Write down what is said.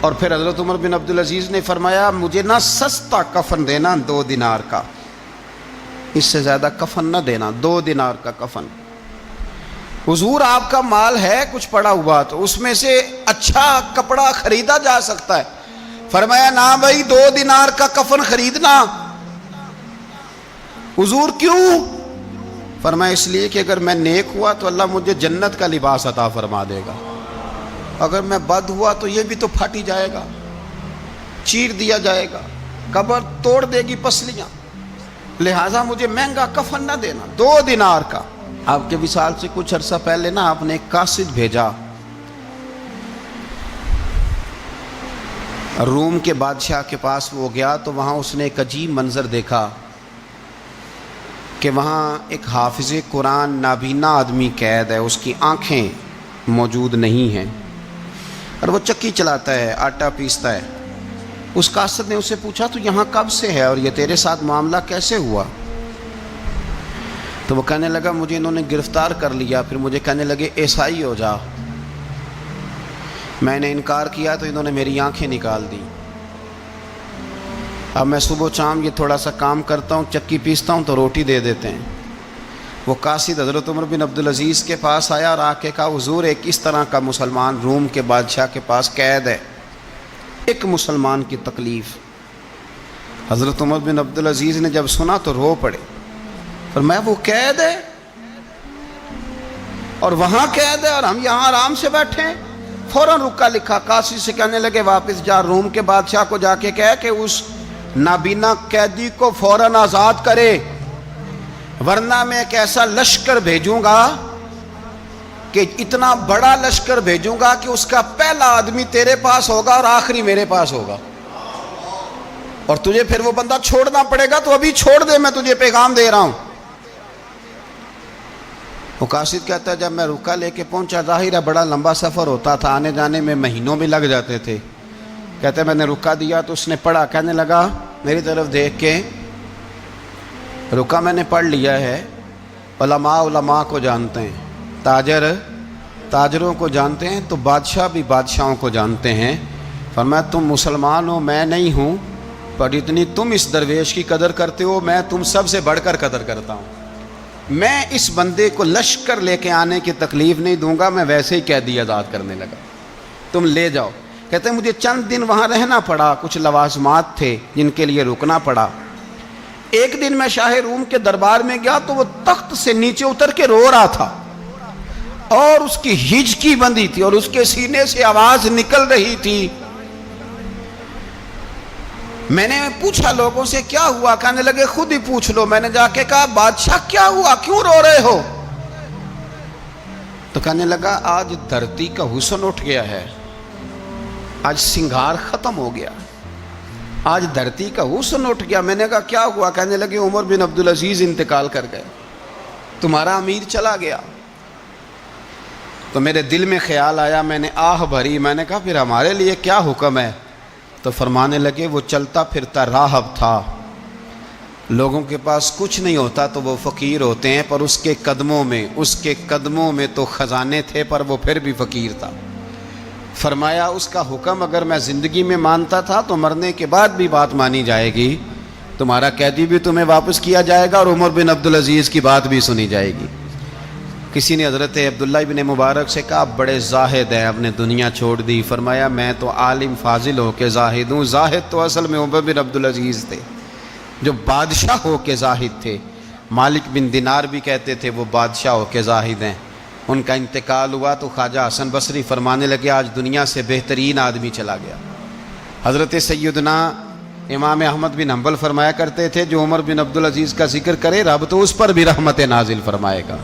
اور پھر حضرت عمر بن عبدالعزیز نے فرمایا مجھے نہ سستا کفن دینا 2 دینار کا، اس سے زیادہ کفن نہ دینا، 2 دینار کا کفن۔ حضور آپ کا مال ہے کچھ پڑا ہوا تو اس میں سے اچھا کپڑا خریدا جا سکتا ہے۔ فرمایا نہ بھائی 2 دینار کا کفن خریدنا۔ حضور کیوں؟ فرمایا اس لیے کہ اگر میں نیک ہوا تو اللہ مجھے جنت کا لباس عطا فرما دے گا، اگر میں بد ہوا تو یہ بھی تو پھاٹی جائے گا، چیر دیا جائے گا، قبر توڑ دے گی پسلیاں، لہٰذا مجھے مہنگا کفن نہ دینا، 2 دینار کا۔ آپ کے وصال سے کچھ عرصہ پہلے نا آپ نے ایک قاصد بھیجا، روم کے بادشاہ کے پاس وہ گیا تو وہاں اس نے ایک عجیب منظر دیکھا کہ وہاں ایک حافظ قرآن نابینا آدمی قید ہے، اس کی آنکھیں موجود نہیں ہیں اور وہ چکی چلاتا ہے، آٹا پیستا ہے۔ اس قاصد نے اس سے پوچھا تو یہاں کب سے ہے اور یہ تیرے ساتھ معاملہ کیسے ہوا؟ تو وہ کہنے لگا مجھے انہوں نے گرفتار کر لیا، پھر مجھے کہنے لگے عیسائی ہو جا، میں نے انکار کیا تو انہوں نے میری آنکھیں نکال دی۔ اب میں صبح شام یہ تھوڑا سا کام کرتا ہوں، چکی پیستا ہوں تو روٹی دے دیتے ہیں۔ وہ قاصد حضرت عمر بن عبدالعزیز کے پاس آیا اور آ کے کہا حضور ایک اس طرح کا مسلمان روم کے بادشاہ کے پاس قید ہے، ایک مسلمان کی تکلیف۔ حضرت عمر بن عبدالعزیز نے جب سنا تو رو پڑے، فرمایا وہ قید ہے اور وہاں قید ہے اور ہم یہاں آرام سے بیٹھے ہیں۔ فوراً رکا لکھا قاصد سے کہنے لگے واپس جا، روم کے بادشاہ کو جا کے کہہ کہ اس نابینا قیدی کو فوراً آزاد کرے، ورنہ میں ایک ایسا لشکر بھیجوں گا کہ اتنا بڑا لشکر بھیجوں گا کہ اس کا پہلا آدمی تیرے پاس ہوگا اور آخری میرے پاس ہوگا، اور تجھے پھر وہ بندہ چھوڑنا پڑے گا، تو ابھی چھوڑ دے، میں تجھے پیغام دے رہا ہوں۔ وہ قاصد کہتا ہے جب میں رکا لے کے پہنچا، ظاہر ہے بڑا لمبا سفر ہوتا تھا، آنے جانے میں مہینوں بھی لگ جاتے تھے۔ کہتے ہیں میں نے رکا دیا تو اس نے پڑھا، کہنے لگا میری طرف دیکھ کے رکا میں نے پڑھ لیا ہے، علماء علماء کو جانتے ہیں، تاجر تاجروں کو جانتے ہیں، تو بادشاہ بھی بادشاہوں کو جانتے ہیں۔ فرمایا تم مسلمان ہو میں نہیں ہوں، پر اتنی تم اس درویش کی قدر کرتے ہو میں تم سب سے بڑھ کر قدر کرتا ہوں۔ میں اس بندے کو لشکر لے کے آنے کی تکلیف نہیں دوں گا، میں ویسے ہی قیدی آزاد کرنے لگا، تم لے جاؤ۔ کہتے ہیں مجھے چند دن وہاں رہنا پڑا، کچھ لوازمات تھے جن کے لیے رکنا پڑا۔ ایک دن میں شاہ روم کے دربار میں گیا تو وہ تخت سے نیچے اتر کے رو رہا تھا اور اس کی ہچکی بندھی تھی اور اس کے سینے سے آواز نکل رہی تھی۔ میں نے پوچھا لوگوں سے کیا ہوا؟ کہنے لگے خود ہی پوچھ لو۔ میں نے جا کے کہا بادشاہ کیا ہوا، کیوں رو رہے ہو؟ تو کہنے لگا آج دھرتی کا حسن اٹھ گیا ہے، آج سنگار ختم ہو گیا، آج دھرتی کا حسن اٹھ گیا۔ میں نے کہا کیا ہوا؟ کہنے لگے عمر بن عبدالعزیز انتقال کر گئے، تمہارا امیر چلا گیا۔ تو میرے دل میں خیال آیا، میں نے آہ بھری، میں نے کہا پھر ہمارے لیے کیا حکم ہے؟ تو فرمانے لگے وہ چلتا پھرتا راہب تھا، لوگوں کے پاس کچھ نہیں ہوتا تو وہ فقیر ہوتے ہیں، پر اس کے قدموں میں تو خزانے تھے، پر وہ پھر بھی فقیر تھا۔ فرمایا اس کا حکم اگر میں زندگی میں مانتا تھا تو مرنے کے بعد بھی بات مانی جائے گی، تمہارا قیدی بھی تمہیں واپس کیا جائے گا اور عمر بن عبدالعزیز کی بات بھی سنی جائے گی۔ کسی نے حضرت عبداللہ ابن مبارک سے کہا بڑے زاہد ہیں، اپنے دنیا چھوڑ دی۔ فرمایا میں تو عالم فاضل ہو کے زاہد ہوں، زاہد تو اصل میں عمر بن عبدالعزیز تھے جو بادشاہ ہو کے زاہد تھے۔ مالک بن دینار بھی کہتے تھے وہ بادشاہ ہو کے زاہد ہیں۔ ان کا انتقال ہوا تو خواجہ حسن بصری فرمانے لگے آج دنیا سے بہترین آدمی چلا گیا۔ حضرت سیدنا امام احمد بن حنبل فرمایا کرتے تھے جو عمر بن عبدالعزیز کا ذکر کرے رب تو اس پر بھی رحمت نازل فرمائے گا۔